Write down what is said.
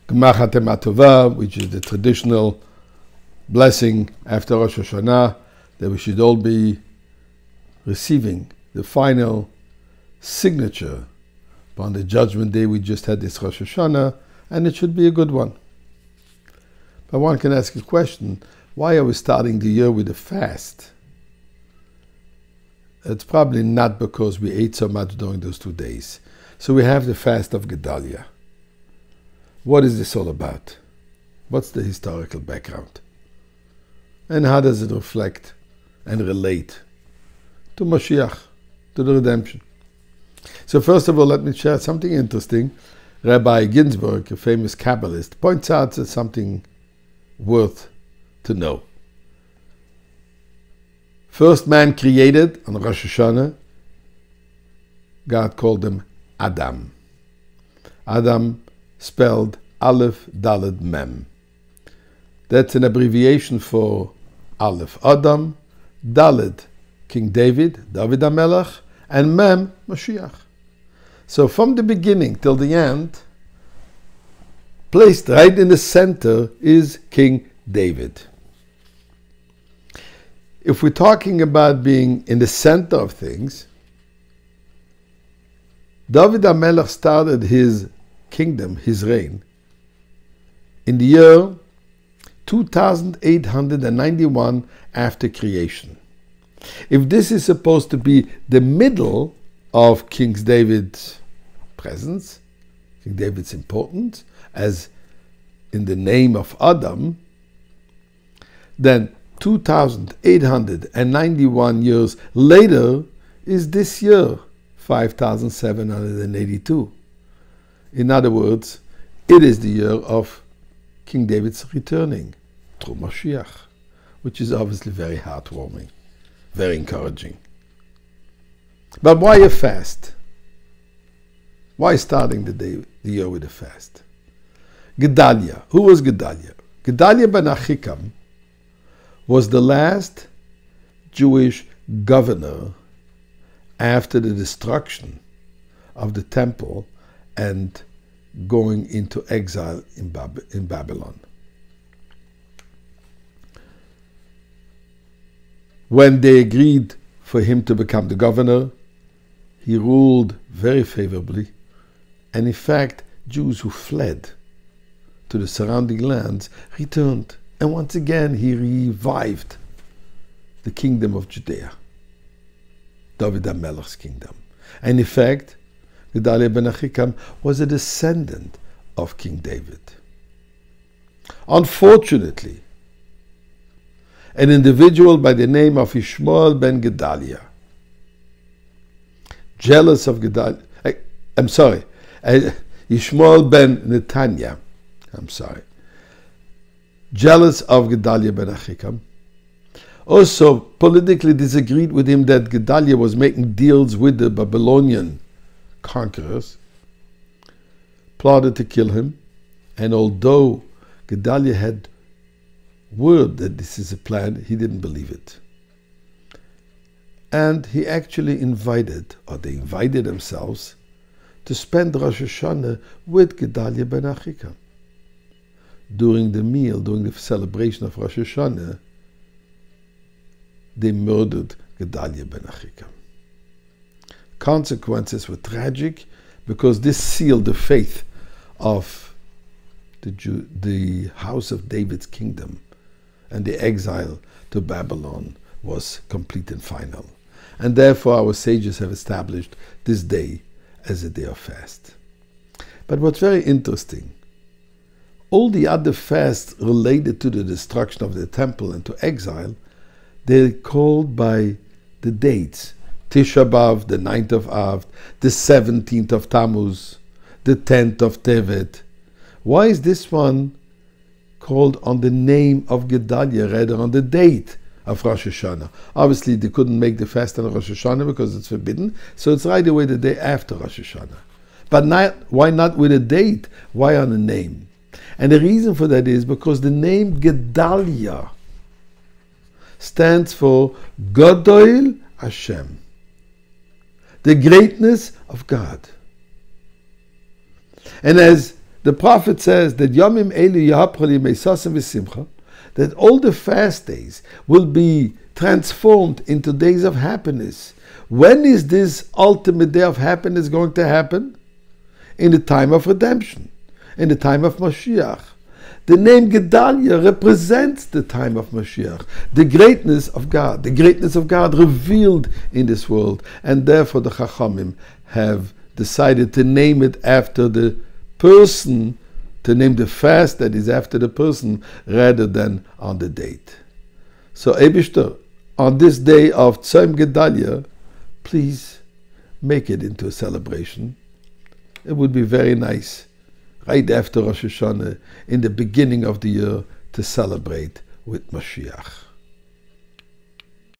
Gmar Hatema Tova, which is the traditional blessing after Rosh Hashanah, that we should all be receiving the final signature upon the judgment day. We just had this Rosh Hashanah, and it should be a good one. But one can ask a question, why are we starting the year with a fast? It's probably not because we ate so much during those 2 days. So we have the fast of Gedalya. What is this all about? What's the historical background? And how does it reflect and relate to Mashiach, to the redemption? So first of all, let me share something interesting. Rabbi Ginsburg, a famous Kabbalist, points out that something worth to know. First man created on Rosh Hashanah, God called him Adam. Adam spelled Aleph Daled Mem. That's an abbreviation for Aleph, Adam, Daled, King David HaMelech, and Mem, Mashiach. So from the beginning till the end, placed right in the center is King David. If we're talking about being in the center of things, David HaMelech started his kingdom, his reign, in the year 2891 after creation. If this is supposed to be the middle of King David's presence, King David's importance, as in the name of Adam, then 2,891 years later is this year, 5,782. In other words, it is the year of King David's returning through Mashiach, which is obviously very heartwarming, very encouraging. But why a fast? Why starting the year with a fast? Gedalya. Who was Gedalya? Gedalya ben Achikam was the last Jewish governor after the destruction of the temple and going into exile in Babylon. When they agreed for him to become the governor, he ruled very favorably, and in fact, Jews who fled to the surrounding lands returned, and once again he revived the kingdom of Judea, David HaMelech's kingdom. And in fact, Gedalya ben Achikam was a descendant of King David. Unfortunately, an individual by the name of Ishmael ben Gedalya, jealous of Gedalya, Ishmael ben Netanya, jealous of Gedalya ben Achikam, also politically disagreed with him that Gedalya was making deals with the Babylonian conquerors, plotted to kill him, and although Gedalya had word that this is a plan, he didn't believe it. And he actually invited themselves to spend Rosh Hashanah with Gedalya ben Achikam. During the meal, during the celebration of Rosh Hashanah, they murdered Gedalya ben Achikam. Consequences were tragic because this sealed the faith of the house of David's kingdom, and the exile to Babylon was complete and final. And therefore our sages have established this day as a day of fast. But what's very interesting, all the other fasts related to the destruction of the temple and to exile, they're called by the dates. Tisha B'Av, the 9th of Av, the 17th of Tammuz, the 10th of Tevet. Why is this one called on the name of Gedalya rather on the date of Rosh Hashanah? Obviously they couldn't make the fast on Rosh Hashanah because it's forbidden, so it's right away the day after Rosh Hashanah. But why not with a date? Why on a name? And the reason for that is because the name Gedalya stands for Gadol Hashem, the greatness of God. And as The prophet says that Yomim Eli Yahapra Meisasim V'Simcha, that all the fast days will be transformed into days of happiness. When is this ultimate day of happiness going to happen? In the time of redemption, in the time of Mashiach. The name Gedalya represents the time of Mashiach, the greatness of God revealed in this world, and therefore the Chachamim have decided to name it after the person, to name the fast that is after the person rather than on the date. So Eibishter, on this day of Tzom Gedalya, please make it into a celebration. It would be very nice, right after Rosh Hashanah, in the beginning of the year, to celebrate with Mashiach.